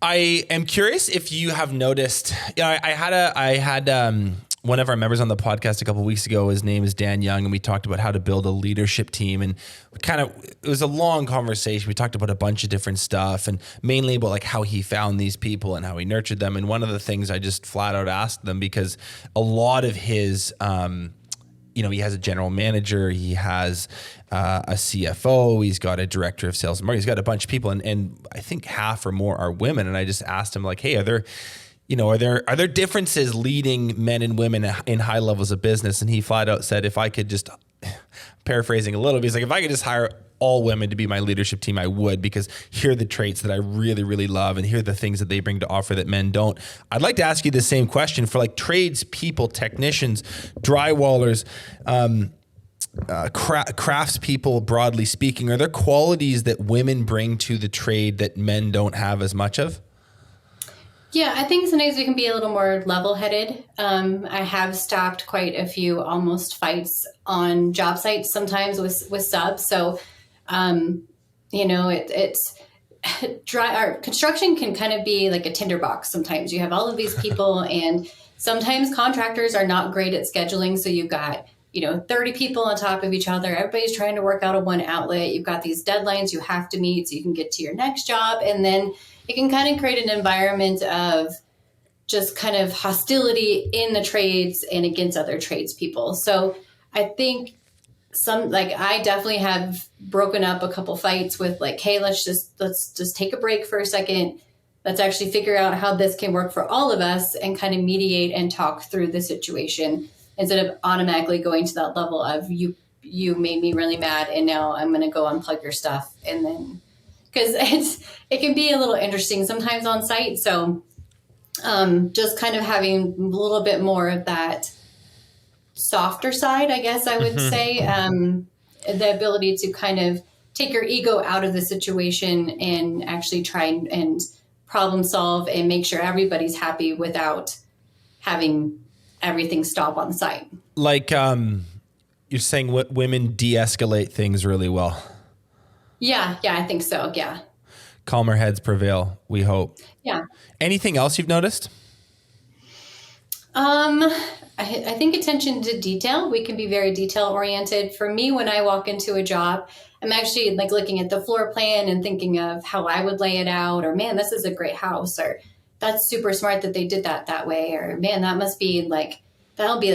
I am curious if you have noticed. I had one of our members on the podcast a couple of weeks ago. His name is Dan Young, and we talked about how to build a leadership team. And it was a long conversation. We talked about a bunch of different stuff, and mainly about like how he found these people and how he nurtured them. And one of the things I just flat out asked them, because a lot of his he has a general manager, he has a CFO, he's got a director of sales and marketing, he's got a bunch of people, and I think half or more are women. And I just asked him, like, hey, are there differences leading men and women in high levels of business? And he flat out said, if I could just, paraphrasing a little bit, he's like, if I could just hire all women to be my leadership team, I would, because here are the traits that I really, really love, and here are the things that they bring to offer that men don't. I'd like to ask you the same question for like trades people, technicians, drywallers, crafts people, broadly speaking. Are there qualities that women bring to the trade that men don't have as much of? Yeah, I think sometimes we can be a little more level-headed. I have stopped quite a few almost fights on job sites sometimes with subs. So, it's construction can kind of be like a tinderbox. Sometimes you have all of these people, and sometimes contractors are not great at scheduling. So you've got 30 people on top of each other. Everybody's trying to work out of one outlet. You've got these deadlines you have to meet so you can get to your next job. And then it can kind of create an environment of just kind of hostility in the trades and against other tradespeople. So I think I definitely have broken up a couple fights with like, hey, let's just take a break for a second. Let's actually figure out how this can work for all of us and kind of mediate and talk through the situation, instead of automatically going to that level of you made me really mad and now I'm going to go unplug your stuff. And then, because it can be a little interesting sometimes on site. So just kind of having a little bit more of that softer side, I guess I would say, the ability to kind of take your ego out of the situation and actually try and problem solve and make sure everybody's happy without having everything stop on site. Like you're saying, what women de-escalate things really well. Yeah, I think so. Yeah. Calmer heads prevail, we hope. Yeah. Anything else you've noticed? I think attention to detail. We can be very detail oriented. For me, when I walk into a job, I'm actually like looking at the floor plan and thinking of how I would lay it out, or man, this is a great house, or that's super smart that they did that way, or man, that'll be like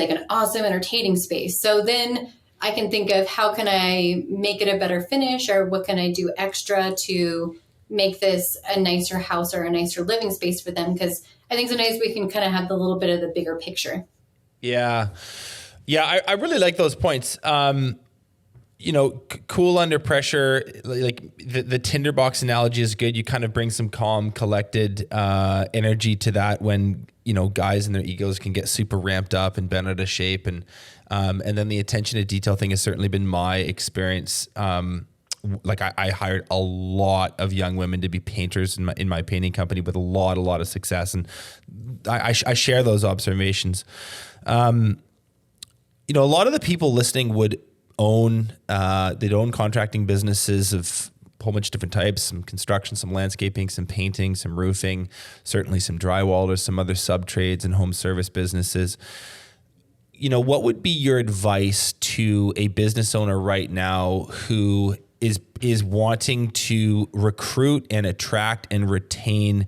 an awesome entertaining space. So then I can think of how can I make it a better finish, or what can I do extra to make this a nicer house or a nicer living space for them. Because I think sometimes we can kind of have the little bit of the bigger picture. Yeah. I really like those points. Cool under pressure, like the tinderbox analogy is good. You kind of bring some calm, collected energy to that when, guys and their egos can get super ramped up and bent out of shape. And then the attention to detail thing has certainly been my experience. I hired a lot of young women to be painters in my painting company with a lot of success. And I share those observations. A lot of the people listening would they'd own contracting businesses of a whole bunch of different types, some construction, some landscaping, some painting, some roofing, certainly some drywallers, some other sub trades and home service businesses. What would be your advice to a business owner right now who is wanting to recruit and attract and retain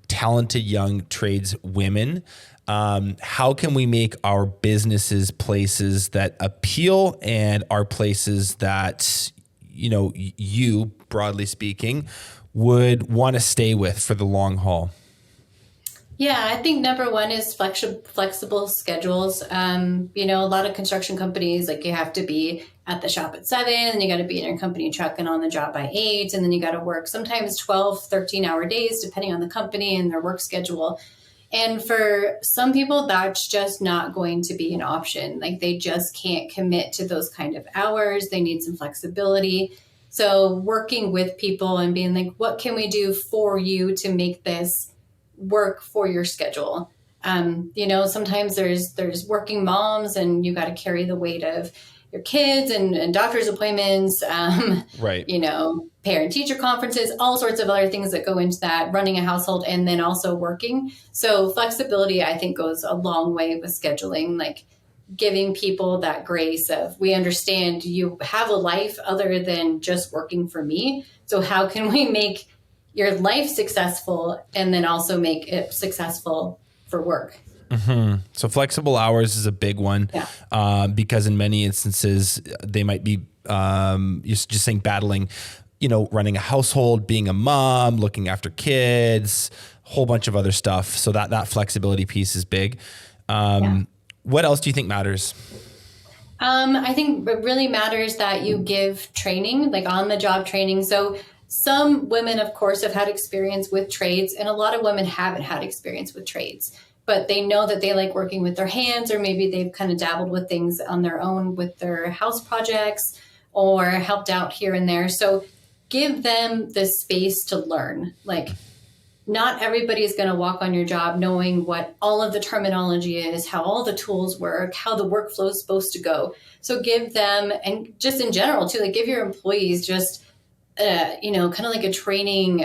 talented young trades women? How can we make our businesses places that appeal and are places that, you, broadly speaking, would want to stay with for the long haul? Yeah, I think number one is flexible schedules. A lot of construction companies, like you have to be at the shop at 7, and you got to be in your company truck and on the job by 8, and then you got to work sometimes 12, 13-hour days, depending on the company and their work schedule. And for some people, that's just not going to be an option. Like they just can't commit to those kind of hours. They need some flexibility. So working with people and being like, what can we do for you to make this work for your schedule? Sometimes there's working moms, and you got to carry the weight of your kids and doctor's appointments, Right. parent teacher conferences, all sorts of other things that go into that, running a household and then also working. So flexibility, I think, goes a long way with scheduling, like giving people that grace of, we understand you have a life other than just working for me. So how can we make your life successful and then also make it successful for work? Mm-hmm. So flexible hours is a big one, because in many instances they might be just saying battling, running a household, being a mom, looking after kids, a whole bunch of other stuff. So that flexibility piece is big. What else do you think matters? I think it really matters that you give training, like on the job training. So some women, of course, have had experience with trades, and a lot of women haven't had experience with trades, but they know that they like working with their hands, or maybe they've kind of dabbled with things on their own with their house projects or helped out here and there. So give them the space to learn. Like, not everybody is going to walk on your job knowing what all of the terminology is, how all the tools work, how the workflow is supposed to go. So give them, and just in general too, like give your employees just, kind of like a training,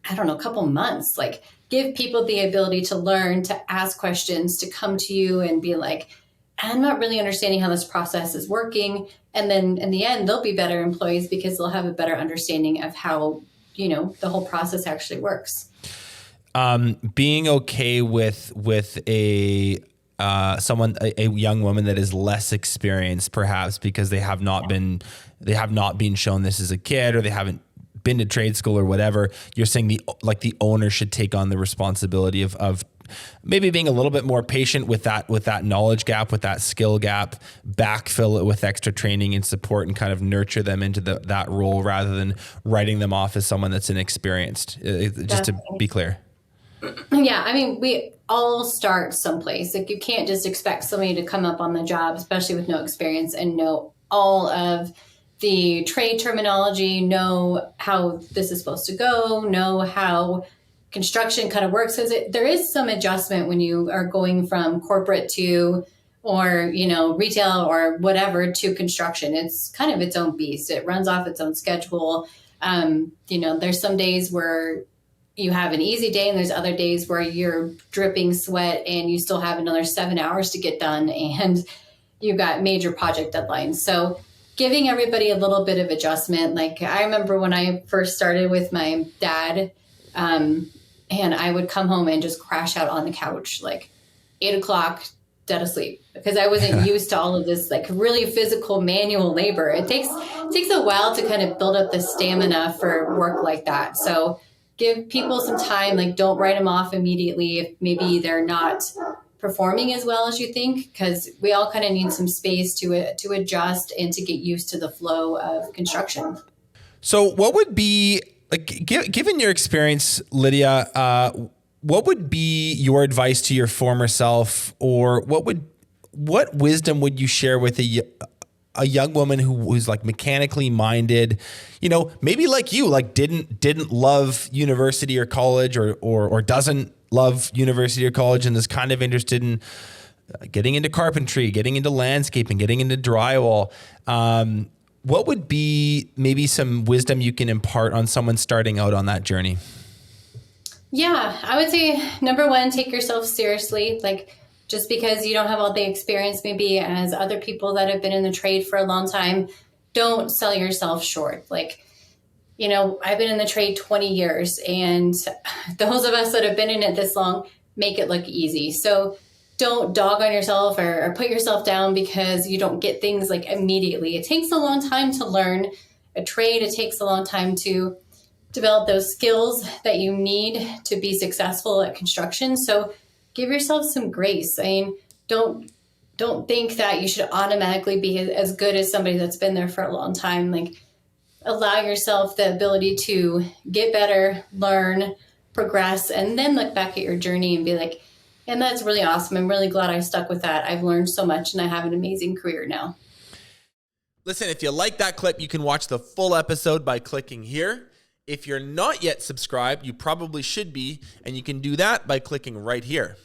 I don't know, a couple months, like give people the ability to learn, to ask questions, to come to you and be like, I'm not really understanding how this process is working. And then in the end, they'll be better employees because they'll have a better understanding of how, the whole process actually works. Being okay with a young woman that is less experienced, perhaps because they have not been shown this as a kid, or they haven't been to trade school or whatever. You're saying the owner should take on the responsibility of maybe being a little bit more patient with that knowledge gap, with that skill gap, backfill it with extra training and support, and kind of nurture them into that role rather than writing them off as someone that's inexperienced. Just to be clear. Yeah, I mean, we all start someplace. Like, you can't just expect somebody to come up on the job, especially with no experience, and know all of the trade terminology, know how this is supposed to go, know how construction kind of works. Because there is some adjustment when you are going from corporate to, or, retail or whatever, to construction. It's kind of its own beast. It runs off its own schedule. There's some days where you have an easy day, and there's other days where you're dripping sweat and you still have another 7 hours to get done, and you've got major project deadlines. So giving everybody a little bit of adjustment. Like, I remember when I first started with my dad, and I would come home and just crash out on the couch, like 8:00, dead asleep, because I wasn't used to all of this, like, really physical manual labor. It takes a while to kind of build up the stamina for work like that. So give people some time, like, don't write them off immediately if maybe they're not performing as well as you think, because we all kind of need some space to adjust and to get used to the flow of construction. So what would be, like, given your experience, Lydia, what would be your advice to your former self, or what wisdom would you share with a young woman who's like mechanically minded, maybe like you, like didn't love university or college, or doesn't love university or college, and is kind of interested in getting into carpentry, getting into landscaping, getting into drywall. What would be maybe some wisdom you can impart on someone starting out on that journey? Yeah, I would say, number one, take yourself seriously. Like, just because you don't have all the experience maybe as other people that have been in the trade for a long time, don't sell yourself short. Like, I've been in the trade 20 years, and those of us that have been in it this long make it look easy. So don't dog on yourself or put yourself down because you don't get things like immediately. It takes a long time to learn a trade. It takes a long time to develop those skills that you need to be successful at construction. So give yourself some grace. I mean, don't think that you should automatically be as good as somebody that's been there for a long time. Like, allow yourself the ability to get better, learn, progress, and then look back at your journey and be like, and that's really awesome. I'm really glad I stuck with that. I've learned so much, and I have an amazing career now. Listen, if you like that clip, you can watch the full episode by clicking here. If you're not yet subscribed, you probably should be, and you can do that by clicking right here.